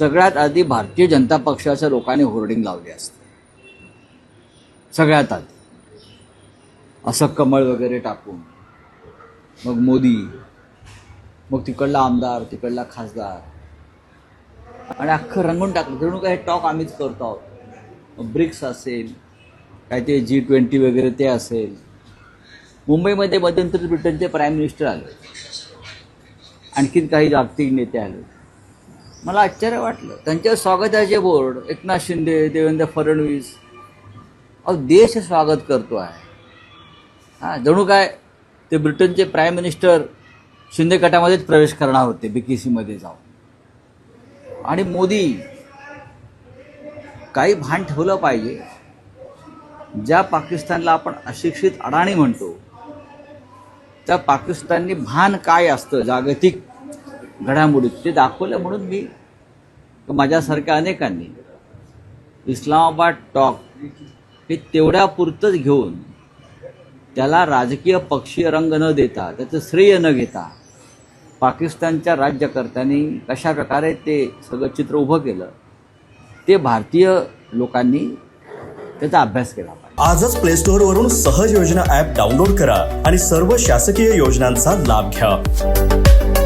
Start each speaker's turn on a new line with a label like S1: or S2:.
S1: सगळ्यात आधी भारतीय जनता पक्षाच्या लोकांनी होर्डिंग लावली असते. सगळ्यात आधी असं कमळ वगैरे टाकून, मग मोदी, मग तिकडला आमदार, तिकडला खासदार, आणि अख्खं रंगून टाकलं. जणू काय टॉक आम्हीच करतो आहोत. ब्रिक्स असेल, काय ते G20 वगैरे ते असेल. मुंबईमध्ये मध्यंतरी ब्रिटनचे प्राईम मिनिस्टर आले, आणखीन काही जागतिक नेते आले. मला आश्चर्य वाटलं. त्यांच्या स्वागताचे बोर्ड एकनाथ शिंदे, देवेंद्र फडणवीस, देश स्वागत करतो आहे. जणू काय ते ब्रिटनचे प्राईम मिनिस्टर शिंदे गटामध्येच प्रवेश करणार होते BKCमध्ये जाऊन. आणि मोदी, काही भान ठेवलं पाहिजे. ज्या पाकिस्तानला आपण अशिक्षित अडाणी म्हणतो, त्या पाकिस्ताननी भान काय असतं जागतिक घडामोडीत ते दाखवलं. म्हणून मी माझ्यासारख्या अनेकांनी इस्लामाबाद टॉक हे तेवढ्यापुरतंच घेऊन, त्याला राजकीय पक्षीय रंग न देता, त्याचं श्रेय न घेता, पाकिस्तानच्या राज्यकर्त्यांनी कशा प्रकारे ते सगळं चित्र उभं केलं, ते भारतीय लोकांनी त्याचा अभ्यास केला पाहिजे.
S2: आजच प्ले स्टोअर वरून सहज योजना ॲप डाउनलोड करा आणि सर्व शासकीय योजनांचा लाभ घ्या.